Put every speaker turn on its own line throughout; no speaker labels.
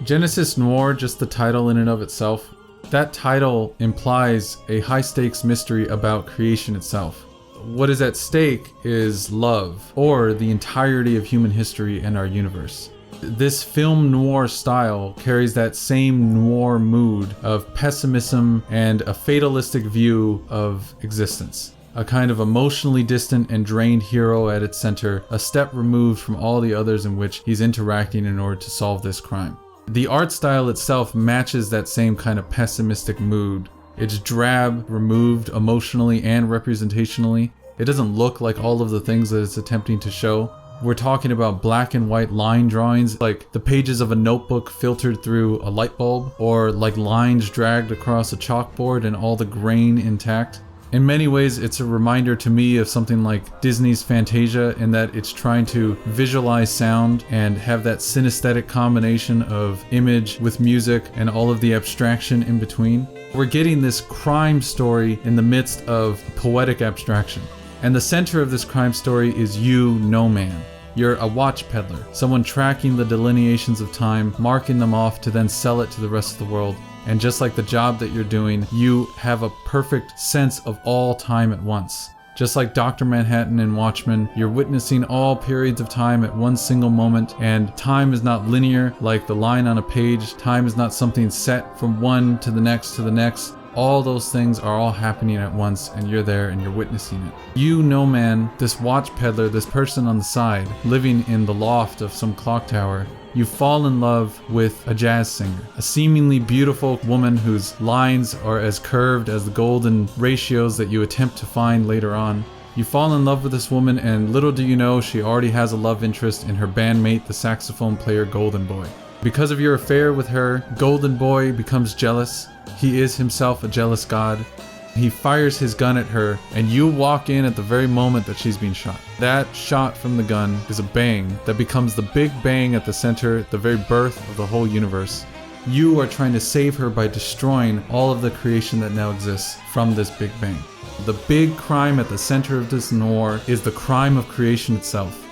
Genesis Noir, just the title in and of itself, that title implies a high-stakes mystery about creation itself. What is at stake is love, or the entirety of human history and our universe. This film noir style carries that same noir mood of pessimism and a fatalistic view of existence. A kind of emotionally distant and drained hero at its center, a step removed from all the others in which he's interacting in order to solve this crime. The art style itself matches that same kind of pessimistic mood. It's drab, removed emotionally and representationally. It doesn't look like all of the things that it's attempting to show. We're talking about black and white line drawings, like the pages of a notebook filtered through a light bulb, or like lines dragged across a chalkboard and all the grain intact. In many ways, it's a reminder to me of something like Disney's Fantasia, in that it's trying to visualize sound and have that synesthetic combination of image with music and all of the abstraction in between. We're getting this crime story in the midst of poetic abstraction. And the center of this crime story is you, no man. You're a watch peddler, someone tracking the delineations of time, marking them off to then sell it to the rest of the world. And just like the job that you're doing, you have a perfect sense of all time at once. Just like Dr. Manhattan in Watchmen, you're witnessing all periods of time at one single moment, and time is not linear like the line on a page. Time is not something set from one to the next to the next. All those things are all happening at once, and you're there and you're witnessing it. You, no man, this watch peddler, this person on the side, living in the loft of some clock tower, you fall in love with a jazz singer, a seemingly beautiful woman whose lines are as curved as the golden ratios that you attempt to find later on. You fall in love with this woman, and little do you know, she already has a love interest in her bandmate, the saxophone player Golden Boy. Because of your affair with her, Golden Boy becomes jealous. He is himself a jealous god. He fires his gun at her, and you walk in at the very moment that she's being shot. That shot from the gun is a bang that becomes the big bang at the center, the very birth of the whole universe. You are trying to save her by destroying all of the creation that now exists from this big bang. The big crime at the center of this noir is the crime of creation itself.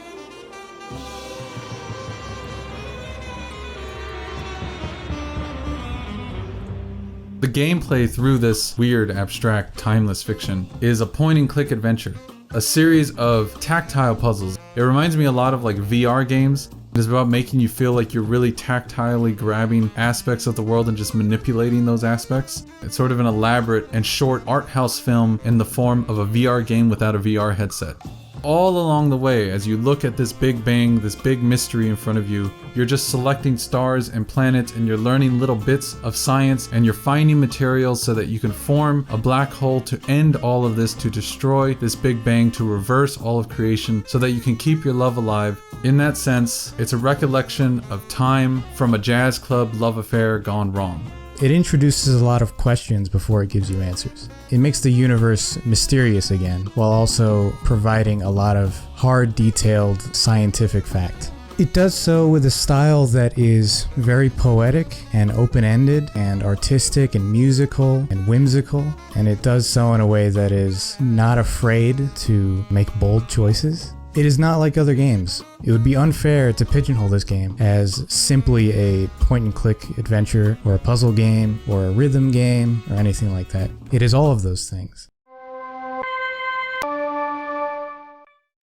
The gameplay through this weird, abstract, timeless fiction is a point-and-click adventure, a series of tactile puzzles. It reminds me a lot of like VR games. It is about making you feel like you're really tactilely grabbing aspects of the world and just manipulating those aspects. It's sort of an elaborate and short art house film in the form of a VR game without a VR headset. All along the way, as you look at this big bang, this big mystery in front of you, you're just selecting stars and planets, and you're learning little bits of science, and you're finding materials so that you can form a black hole to end all of this, to destroy this big bang, to reverse all of creation so that you can keep your love alive. In that sense, it's a recollection of time from a jazz club love affair gone wrong.
It introduces a lot of questions before it gives you answers. It makes the universe mysterious again, while also providing a lot of hard, detailed scientific fact. It does so with a style that is very poetic and open-ended and artistic and musical and whimsical, and it does so in a way that is not afraid to make bold choices. It is not like other games. It would be unfair to pigeonhole this game as simply a point-and-click adventure or a puzzle game or a rhythm game or anything like that. It is all of those things.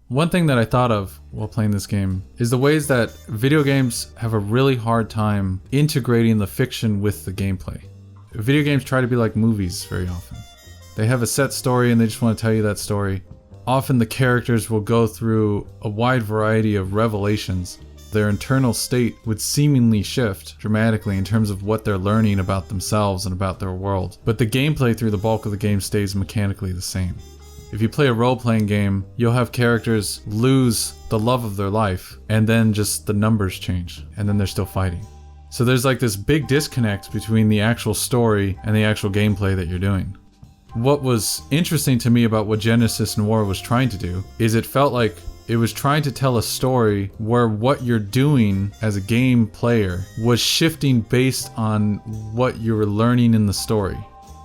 One thing that I thought of while playing this game is the ways that video games have a really hard time integrating the fiction with the gameplay. Video games try to be like movies very often. They have a set story and they just want to tell you that story. Often the characters will go through a wide variety of revelations. Their internal state would seemingly shift dramatically in terms of what they're learning about themselves and about their world. But the gameplay through the bulk of the game stays mechanically the same. If you play a role-playing game, you'll have characters lose the love of their life, and then just the numbers change, and then they're still fighting. So there's like this big disconnect between the actual story and the actual gameplay that you're doing. What was interesting to me about what Genesis Noir was trying to do is it felt like it was trying to tell a story where what you're doing as a game player was shifting based on what you were learning in the story.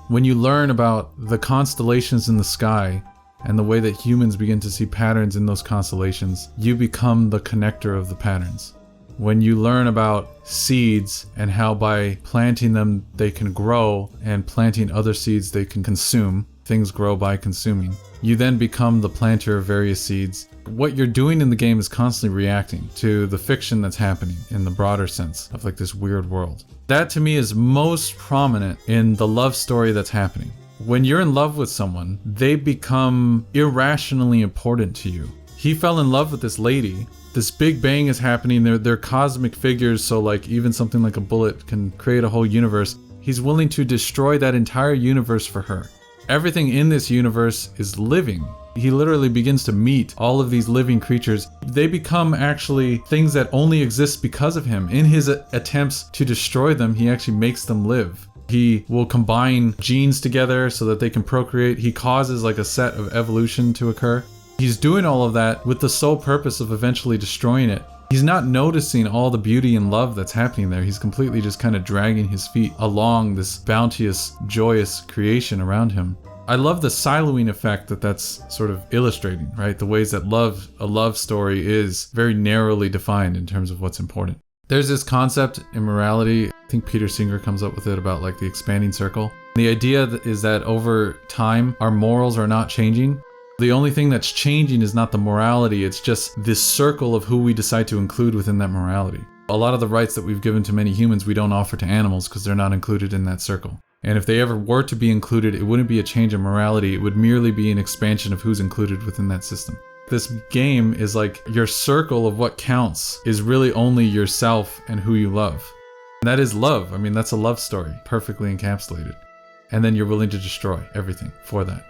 When you learn about the constellations in the sky and the way that humans begin to see patterns in those constellations, you become the connector of the patterns. When you learn about seeds and how by planting them they can grow, and planting other seeds they can consume, things grow by consuming, you then become the planter of various seeds. What you're doing in the game is constantly reacting to the fiction that's happening in the broader sense of like this weird world. That to me is most prominent in the love story that's happening. When you're in love with someone, they become irrationally important to you. He fell in love with this lady. This big bang is happening. They're cosmic figures, so like even something like a bullet can create a whole universe. He's willing to destroy that entire universe for her. Everything in this universe is living. He literally begins to meet all of these living creatures. They become actually things that only exist because of him. In his attempts to destroy them, he actually makes them live. He will combine genes together so that they can procreate. He causes like a set of evolution to occur. He's doing all of that with the sole purpose of eventually destroying it. He's not noticing all the beauty and love that's happening there. He's completely just kind of dragging his feet along this bounteous, joyous creation around him. I love the siloing effect that's sort of illustrating, right? The ways that a love story is very narrowly defined in terms of what's important. There's this concept in morality, I think Peter Singer comes up with it, about like the expanding circle. The idea is that over time, our morals are not changing. The only thing that's changing is not the morality, it's just this circle of who we decide to include within that morality. A lot of the rights that we've given to many humans we don't offer to animals because they're not included in that circle. And if they ever were to be included, it wouldn't be a change in morality, it would merely be an expansion of who's included within that system. This game is like your circle of what counts is really only yourself and who you love. And that is love. I mean, that's a love story, perfectly encapsulated. And then you're willing to destroy everything for that.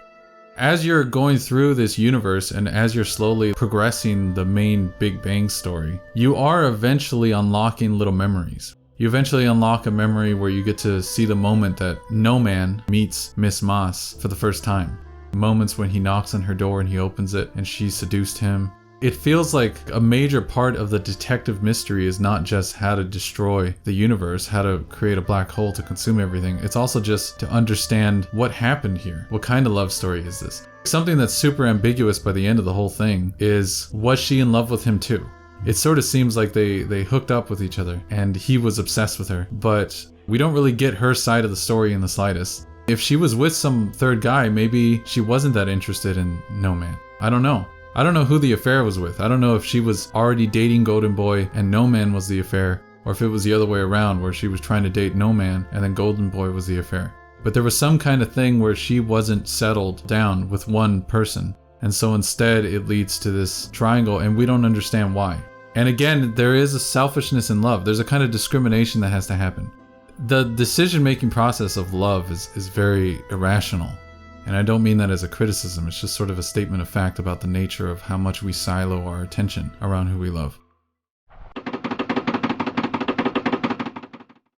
As you're going through this universe and as you're slowly progressing the main Big Bang story, you are eventually unlocking little memories. You eventually unlock a memory where you get to see the moment that No Man meets Miss Moss for the first time. Moments when he knocks on her door and he opens it and she seduced him. It feels like a major part of the detective mystery is not just how to destroy the universe, how to create a black hole to consume everything. It's also just to understand what happened here. What kind of love story is this? Something that's super ambiguous by the end of the whole thing is, was she in love with him too? It sort of seems like they hooked up with each other and he was obsessed with her, but we don't really get her side of the story in the slightest. If she was with some third guy, maybe she wasn't that interested in No Man. I don't know. I don't know who the affair was with. I don't know if she was already dating Golden Boy and No Man was the affair, or if it was the other way around where she was trying to date No Man and then Golden Boy was the affair. But there was some kind of thing where she wasn't settled down with one person. And so instead it leads to this triangle and we don't understand why. And again, there is a selfishness in love. There's a kind of discrimination that has to happen. The decision-making process of love is very irrational. And I don't mean that as a criticism, it's just sort of a statement of fact about the nature of how much we silo our attention around who we love.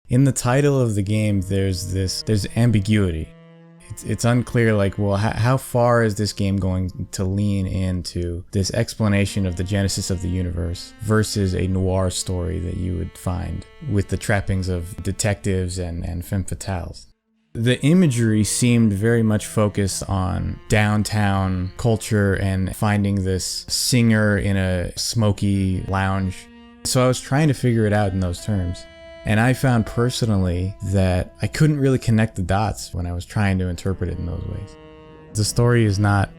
In the title of the game, there's ambiguity. It's unclear, like, well, how far is this game going to lean into this explanation of the genesis of the universe versus a noir story that you would find with the trappings of detectives and femme fatales. The imagery seemed very much focused on downtown culture and finding this singer in a smoky lounge. So I was trying to figure it out in those terms. And I found personally that I couldn't really connect the dots when I was trying to interpret it in those ways. The story is not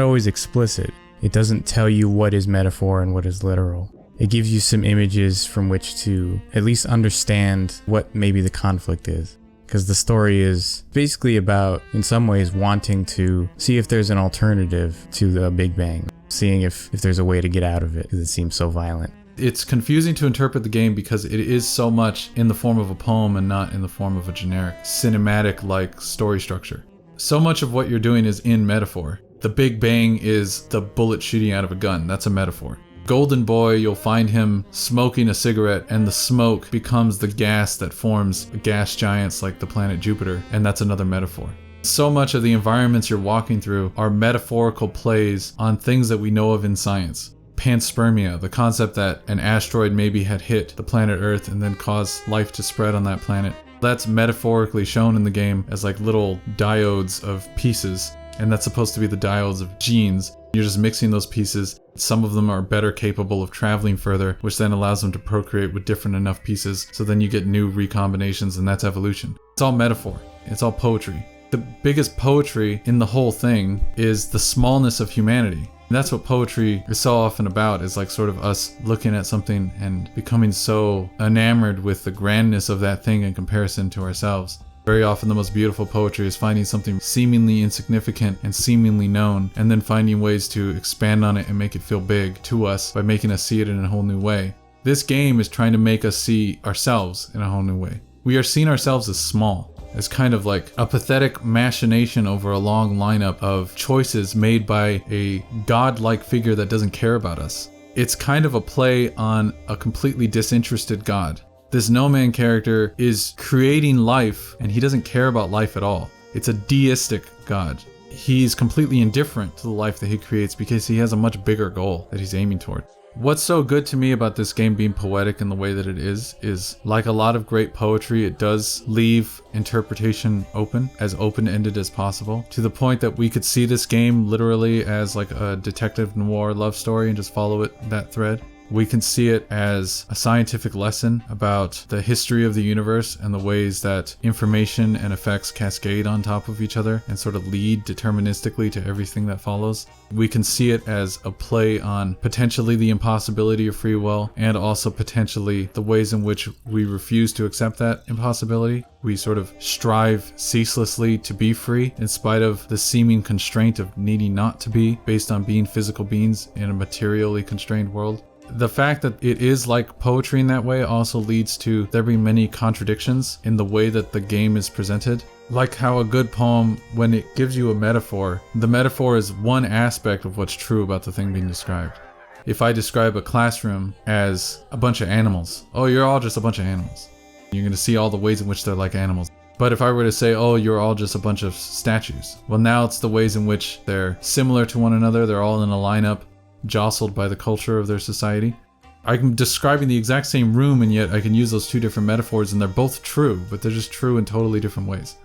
always explicit. It doesn't tell you what is metaphor and what is literal. It gives you some images from which to at least understand what maybe the conflict is. Because the story is basically about, in some ways, wanting to see if there's an alternative to the Big Bang. Seeing if there's a way to get out of it, because it seems so violent.
It's confusing to interpret the game because it is so much in the form of a poem and not in the form of a generic cinematic-like story structure. So much of what you're doing is in metaphor. The Big Bang is the bullet shooting out of a gun. That's a metaphor. Golden Boy, you'll find him smoking a cigarette and the smoke becomes the gas that forms gas giants like the planet Jupiter, and that's another metaphor. So much of the environments you're walking through are metaphorical plays on things that we know of in science. Panspermia, the concept that an asteroid maybe had hit the planet Earth and then caused life to spread on that planet. That's metaphorically shown in the game as like little diodes of pieces, and that's supposed to be the diodes of genes. You're just mixing those pieces. Some of them are better capable of traveling further, which then allows them to procreate with different enough pieces. So then you get new recombinations, and that's evolution. It's all metaphor. It's all poetry. The biggest poetry in the whole thing is the smallness of humanity. And that's what poetry is so often about, is like sort of us looking at something and becoming so enamored with the grandness of that thing in comparison to ourselves. Very often the most beautiful poetry is finding something seemingly insignificant and seemingly known, and then finding ways to expand on it and make it feel big to us by making us see it in a whole new way. This game is trying to make us see ourselves in a whole new way. We are seeing ourselves as small, as kind of like a pathetic machination over a long lineup of choices made by a godlike figure that doesn't care about us. It's kind of a play on a completely disinterested God. This No Man character is creating life, and he doesn't care about life at all. It's a deistic God. He's completely indifferent to the life that he creates because he has a much bigger goal that he's aiming toward. What's so good to me about this game being poetic in the way that it is like a lot of great poetry, it does leave interpretation open, as open-ended as possible, to the point that we could see this game literally as like a detective noir love story and just follow that thread. We can see it as a scientific lesson about the history of the universe and the ways that information and effects cascade on top of each other and sort of lead deterministically to everything that follows. We can see it as a play on potentially the impossibility of free will, and also potentially the ways in which we refuse to accept that impossibility. We sort of strive ceaselessly to be free in spite of the seeming constraint of needing not to be, based on being physical beings in a materially constrained world. The fact that it is like poetry in that way also leads to there being many contradictions in the way that the game is presented. Like how a good poem, when it gives you a metaphor, the metaphor is one aspect of what's true about the thing being described. If I describe a classroom as a bunch of animals, oh, you're all just a bunch of animals. You're going to see all the ways in which they're like animals. But if I were to say, oh, you're all just a bunch of statues, well, now it's the ways in which they're similar to one another, they're all in a lineup, jostled by the culture of their society. I'm describing the exact same room, and yet I can use those two different metaphors, and they're both true, but they're just true in totally different ways.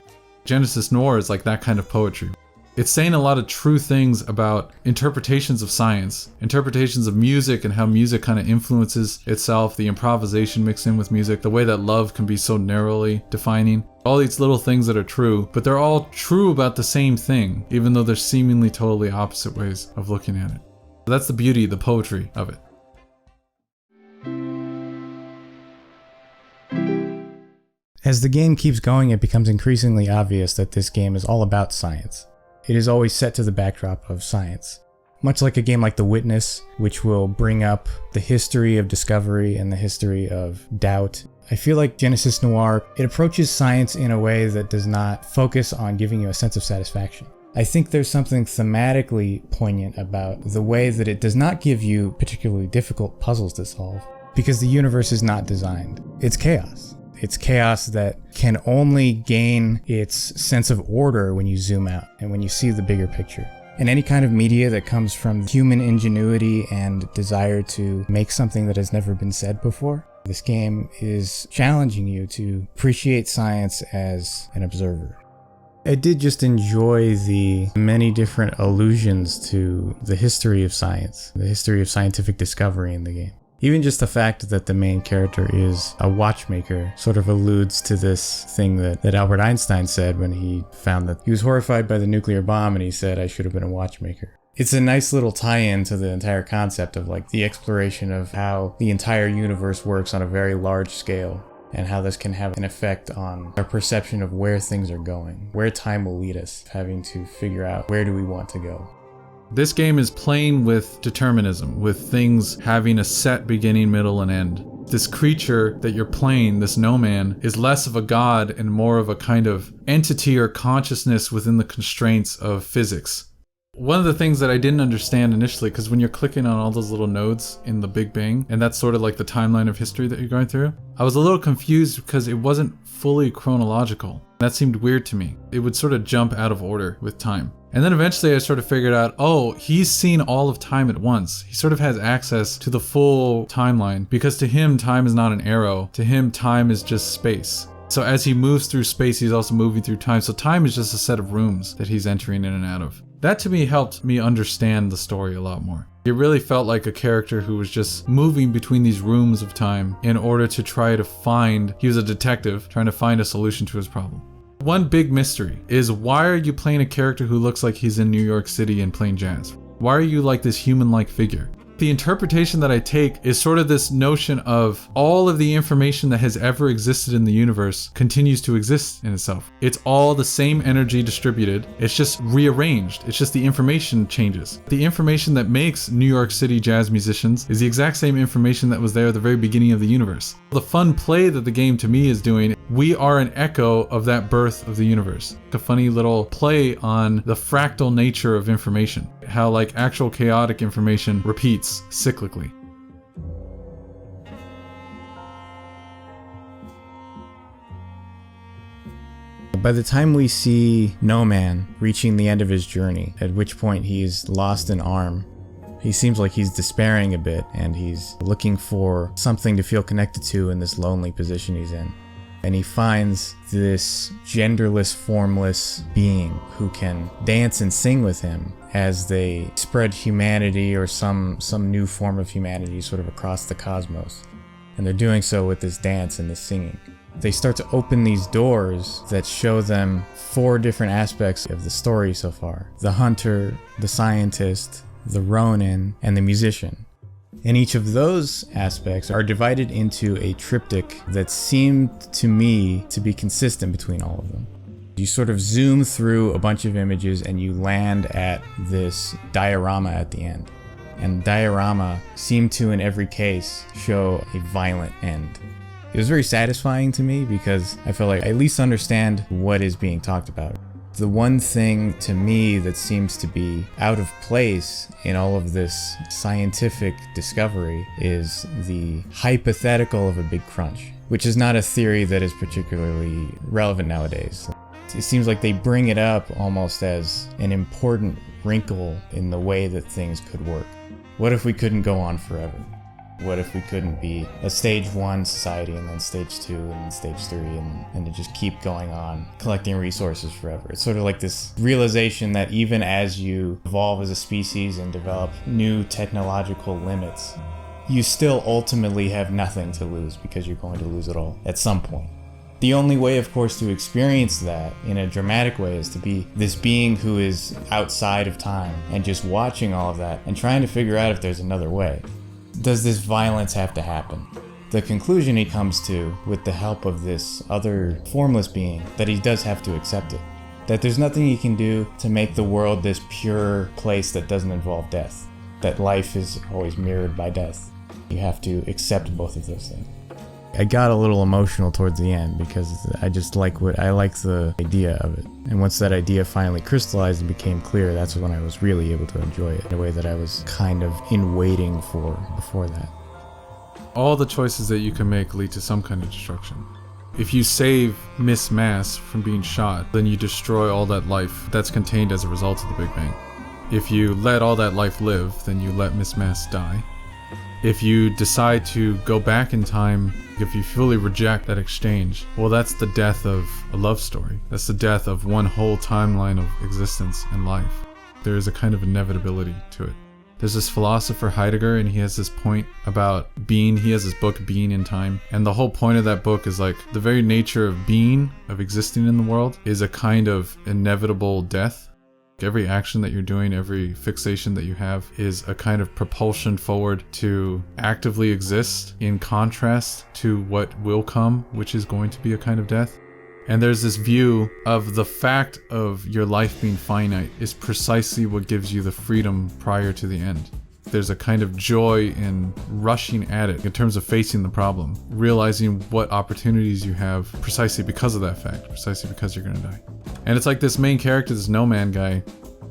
Genesis Noir is like that kind of poetry. It's saying a lot of true things about interpretations of science, interpretations of music and how music kind of influences itself, the improvisation mixed in with music, the way that love can be so narrowly defining. All these little things that are true, but they're all true about the same thing, even though they're seemingly totally opposite ways of looking at it. That's the beauty, the poetry of it.
As the game keeps going, it becomes increasingly obvious that this game is all about science. It is always set to the backdrop of science. Much like a game like The Witness, which will bring up the history of discovery and the history of doubt, I feel like Genesis Noir, it approaches science in a way that does not focus on giving you a sense of satisfaction. I think there's something thematically poignant about the way that it does not give you particularly difficult puzzles to solve, because the universe is not designed. It's chaos. It's chaos that can only gain its sense of order when you zoom out and when you see the bigger picture. And any kind of media that comes from human ingenuity and desire to make something that has never been said before, this game is challenging you to appreciate science as an observer. I did just enjoy the many different allusions to the history of science, the history of scientific discovery in the game. Even just the fact that the main character is a watchmaker sort of alludes to this thing that Albert Einstein said when he found that he was horrified by the nuclear bomb, and he said, I should have been a watchmaker. It's a nice little tie-in to the entire concept of like the exploration of how the entire universe works on a very large scale, and how this can have an effect on our perception of where things are going, where time will lead us, having to figure out where do we want to go.
This game is playing with determinism, with things having a set beginning, middle, and end. This creature that you're playing, this no man, is less of a god and more of a kind of entity or consciousness within the constraints of physics. One of the things that I didn't understand initially, because when you're clicking on all those little nodes in the Big Bang, and that's sort of like the timeline of history that you're going through, I was a little confused because it wasn't fully chronological. That seemed weird to me. It would sort of jump out of order with time. And then eventually I sort of figured out, oh, he's seen all of time at once. He sort of has access to the full timeline, because to him, time is not an arrow. To him, time is just space. So as he moves through space, he's also moving through time. So time is just a set of rooms that he's entering in and out of. That to me helped me understand the story a lot more. It really felt like a character who was just moving between these rooms of time in order to try to find, he was a detective trying to find a solution to his problem. One big mystery is, why are you playing a character who looks like he's in New York City and playing jazz? Why are you like this human-like figure? The interpretation that I take is sort of this notion of all of the information that has ever existed in the universe continues to exist in itself. It's all the same energy distributed. It's just rearranged. It's just the information changes. The information that makes New York City jazz musicians is the exact same information that was there at the very beginning of the universe. The fun play that the game to me is doing, we are an echo of that birth of the universe. A funny little play on the fractal nature of information. How like actual chaotic information repeats cyclically.
By the time we see No Man reaching the end of his journey, at which point he's lost an arm, he seems like he's despairing a bit and he's looking for something to feel connected to in this lonely position he's in. And he finds this genderless, formless being who can dance and sing with him as they spread humanity or some new form of humanity sort of across the cosmos. And they're doing so with this dance and this singing. They start to open these doors that show them 4 different aspects of the story so far. The hunter, the scientist, the Ronin, and the musician. And each of those aspects are divided into a triptych that seemed to me to be consistent between all of them. You sort of zoom through a bunch of images and you land at this diorama at the end. And diorama seemed to, in every case, show a violent end. It was very satisfying to me because I felt like I at least understand what is being talked about. The one thing to me that seems to be out of place in all of this scientific discovery is the hypothetical of a big crunch, which is not a theory that is particularly relevant nowadays. It seems like they bring it up almost as an important wrinkle in the way that things could work. What if we couldn't go on forever? What if we couldn't be a stage 1 society and then stage 2 and then stage 3 and to just keep going on collecting resources forever? It's sort of like this realization that even as you evolve as a species and develop new technological limits, you still ultimately have nothing to lose because you're going to lose it all at some point. The only way, of course, to experience that in a dramatic way is to be this being who is outside of time and just watching all of that and trying to figure out if there's another way. Does this violence have to happen? The conclusion he comes to, with the help of this other formless being, that he does have to accept it. That there's nothing he can do to make the world this pure place that doesn't involve death. That life is always mirrored by death. You have to accept both of those things. I got a little emotional towards the end because I just like the idea of it. And once that idea finally crystallized and became clear, that's when I was really able to enjoy it in a way that I was kind of in waiting for before that.
All the choices that you can make lead to some kind of destruction. If you save Miss Mass from being shot, then you destroy all that life that's contained as a result of the Big Bang. If you let all that life live, then you let Miss Mass die. If you decide to go back in time, if you fully reject that exchange, well, that's the death of a love story. That's the death of one whole timeline of existence and life. There is a kind of inevitability to it. There's this philosopher Heidegger, and he has this point about being. He has this book, Being in Time. And the whole point of that book is like the very nature of being, of existing in the world, is a kind of inevitable death. Every action that you're doing, every fixation that you have is a kind of propulsion forward to actively exist in contrast to what will come, which is going to be a kind of death. And there's this view of the fact of your life being finite is precisely what gives you the freedom prior to the end. There's a kind of joy in rushing at it in terms of facing the problem, realizing what opportunities you have precisely because of that fact, precisely because you're going to die. And it's like this main character, this No Man guy,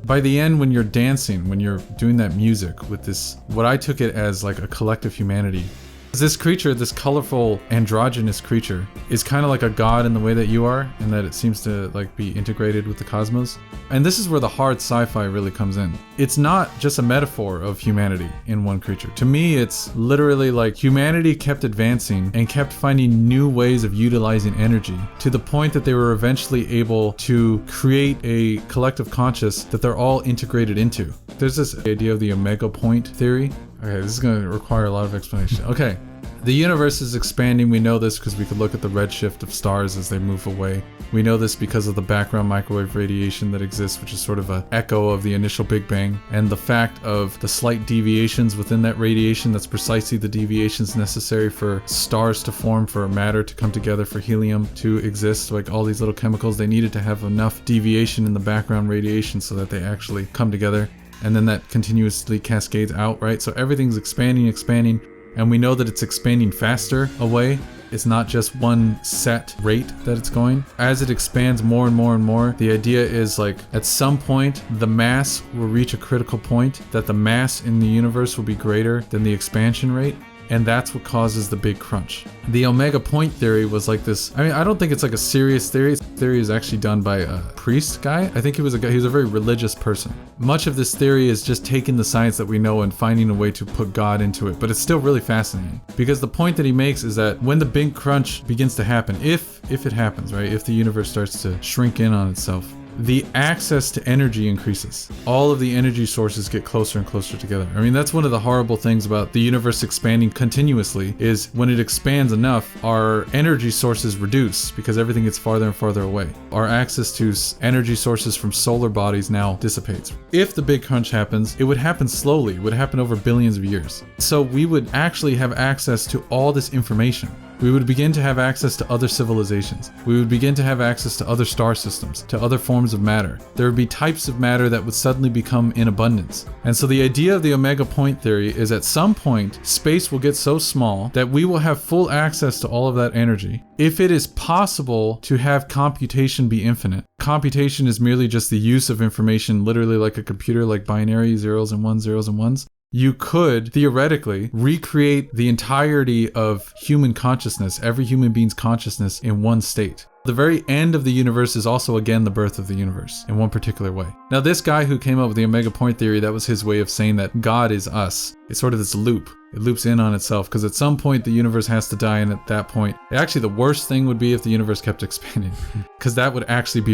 by the end when you're dancing, when you're doing that music with this, what I took it as like a collective humanity, This creature, this colorful androgynous creature, is kind of like a god in the way that you are, in that it seems to like be integrated with the cosmos. And this is where the hard sci-fi really comes in. It's not just a metaphor of humanity in one creature. To me, it's literally like humanity kept advancing and kept finding new ways of utilizing energy to the point that they were eventually able to create a collective conscious that they're all integrated into. There's this idea of the omega point theory. Okay, this is going to require a lot of explanation. Okay, the universe is expanding. We know this because we could look at the redshift of stars as they move away. We know this because of the background microwave radiation that exists, which is sort of an echo of the initial Big Bang, and the fact of the slight deviations within that radiation. That's precisely the deviations necessary for stars to form, for matter to come together, for helium to exist. Like all these little chemicals, they needed to have enough deviation in the background radiation so that they actually come together. And then that continuously cascades out, right? So everything's expanding, and we know that it's expanding faster away. It's not just one set rate that it's going. As it expands more and more and more, the idea is like at some point the mass will reach a critical point, that the mass in the universe will be greater than the expansion rate. And that's what causes the big crunch. The omega point theory was like this. I mean, I don't think it's like a serious theory. This theory is actually done by a priest guy. I think he was a very religious person. Much of this theory is just taking the science that we know and finding a way to put God into it. But it's still really fascinating because the point that he makes is that when the big crunch begins to happen, if it happens, right? If the universe starts to shrink in on itself, the access to energy increases. All of the energy sources get closer and closer together. I mean, that's one of the horrible things about the universe expanding continuously, is when it expands enough, our energy sources reduce because everything gets farther and farther away. Our access to energy sources from solar bodies now dissipates. If the big crunch happens, it would happen slowly. It would happen over billions of years. So we would actually have access to all this information. We would begin to have access to other civilizations. We would begin to have access to other star systems, to other forms of matter. There would be types of matter that would suddenly become in abundance. And so the idea of the omega point theory is at some point, space will get so small that we will have full access to all of that energy. If it is possible to have computation be infinite, computation is merely just the use of information, literally like a computer, like binary, zeros and ones. You could theoretically recreate the entirety of human consciousness, every human being's consciousness, in one state. The very end of the universe is also again the birth of the universe in one particular way. Now, this guy who came up with the omega point theory, that was his way of saying that God is us. It's sort of this loop. It loops in on itself because at some point the universe has to die, and at that point, actually the worst thing would be if the universe kept expanding, because that would actually be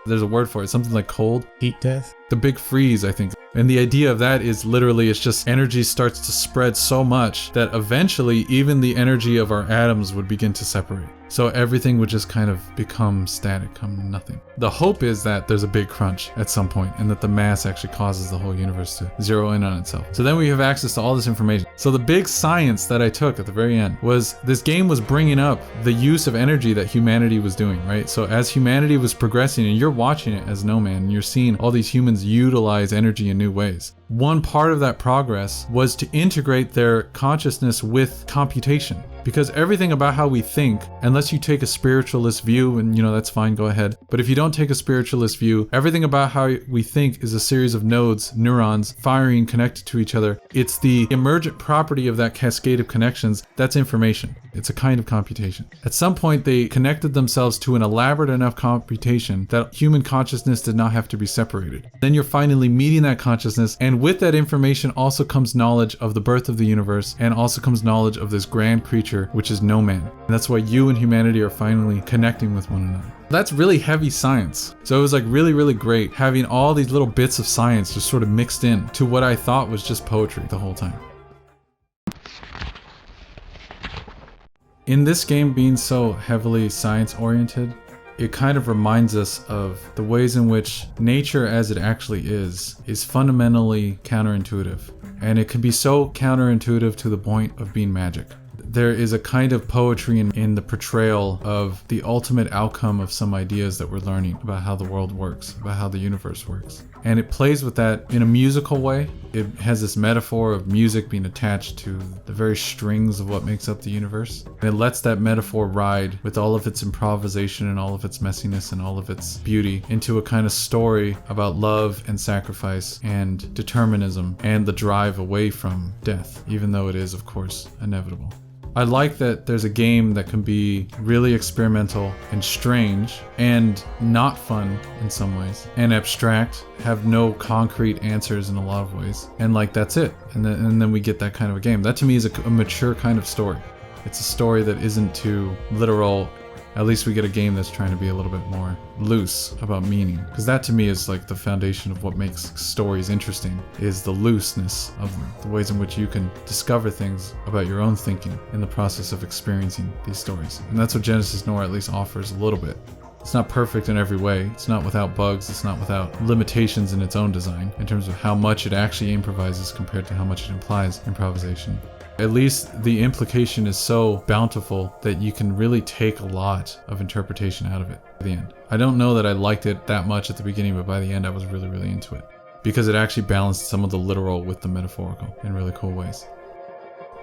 there's a word for it, something like cold.
Heat death?
The big freeze, I think. And the idea of that is literally it's just energy starts to spread so much that eventually even the energy of our atoms would begin to separate. So everything would just kind of become static, come nothing. The hope is that there's a big crunch at some point and that the mass actually causes the whole universe to zero in on itself. So then we have access to all this information. So the big science that I took at the very end was this game was bringing up the use of energy that humanity was doing, right? So as humanity was progressing, and you're watching it as No Man, and you're seeing all these humans utilize energy in new ways. One part of that progress was to integrate their consciousness with computation. Because everything about how we think, unless you take a spiritualist view, and that's fine, go ahead. But if you don't take a spiritualist view, everything about how we think is a series of nodes, neurons, firing connected to each other. It's the emergent property of that cascade of connections. That's information. It's a kind of computation. At some point, they connected themselves to an elaborate enough computation that human consciousness did not have to be separated. Then you're finally meeting that consciousness, and with that information also comes knowledge of the birth of the universe, and also comes knowledge of this grand creature, which is No Man. And that's why you and humanity are finally connecting with one another. That's really heavy science. So it was like really, really great having all these little bits of science just sort of mixed in to what I thought was just poetry the whole time. In this game being so heavily science oriented, it kind of reminds us of the ways in which nature as it actually is fundamentally counterintuitive. And it can be so counterintuitive to the point of being magic. there is a kind of poetry in the portrayal of the ultimate outcome of some ideas that we're learning about how the world works, about how the universe works. And it plays with that in a musical way. It has this metaphor of music being attached to the very strings of what makes up the universe. And it lets that metaphor ride with all of its improvisation and all of its messiness and all of its beauty into a kind of story about love and sacrifice and determinism and the drive away from death, even though it is, of course, inevitable. I like that there's a game that can be really experimental and strange and not fun in some ways and abstract, have no concrete answers in a lot of ways, and like that's it. And then we get that kind of a game. That to me is a mature kind of story. It's a story that isn't too literal. At least we get a game that's trying to be a little bit more loose about meaning. Because that to me is like the foundation of what makes stories interesting, is the looseness of them. The ways in which you can discover things about your own thinking in the process of experiencing these stories. And that's what Genesis Noir at least offers a little bit. It's not perfect in every way. It's not without bugs. It's not without limitations in its own design in terms of how much it actually improvises compared to how much it implies improvisation. At least the implication is so bountiful that you can really take a lot of interpretation out of it at the end. I don't know that I liked it that much at the beginning, but by the end I was really, really into it because it actually balanced some of the literal with the metaphorical in really cool ways.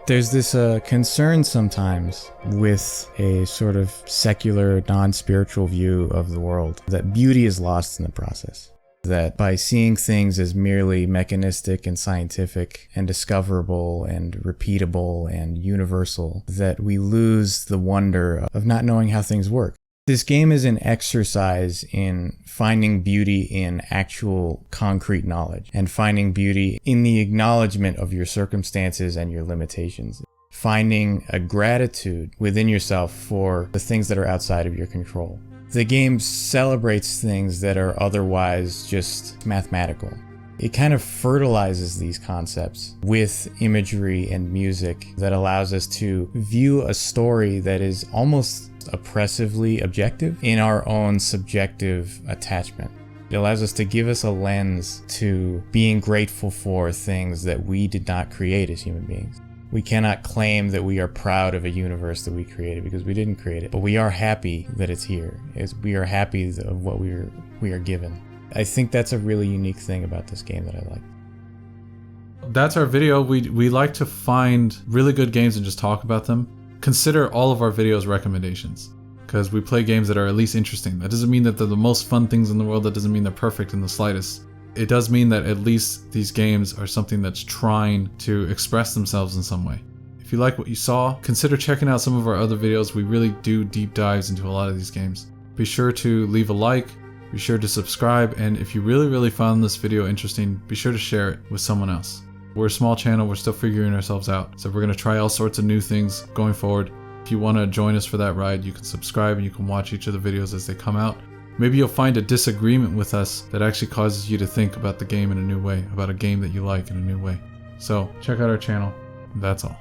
There's this concern sometimes with a sort of secular, non-spiritual view of the world that beauty is lost in the process. That by seeing things as merely mechanistic and scientific and discoverable and repeatable and universal, that we lose the wonder of not knowing how things work. This game is an exercise in finding beauty in actual concrete knowledge and finding beauty in the acknowledgement of your circumstances and your limitations. Finding a gratitude within yourself for the things that are outside of your control. The game celebrates things that are otherwise just mathematical. It kind of fertilizes these concepts with imagery and music that allows us to view a story that is almost oppressively objective in our own subjective attachment. It allows us to give us a lens to being grateful for things that we did not create as human beings. We cannot claim that we are proud of a universe that we created because we didn't create it, but we are happy that it's here. We are happy of what we are given. I think that's a really unique thing about this game that I like.
That's our video. We like to find really good games and just talk about them. Consider all of our videos recommendations because we play games that are at least interesting. That doesn't mean that they're the most fun things in the world. That doesn't mean they're perfect in the slightest. It does mean that at least these games are something that's trying to express themselves in some way. If you like what you saw, consider checking out some of our other videos. We really do deep dives into a lot of these games. Be sure to leave a like, be sure to subscribe, and if you really found this video interesting, be sure to share it with someone else. We're a small channel, we're still figuring ourselves out, so we're going to try all sorts of new things going forward. If you want to join us for that ride, you can subscribe and you can watch each of the videos as they come out. Maybe you'll find a disagreement with us that actually causes you to think about the game in a new way, about a game that you like in a new way. So check out our channel. That's all.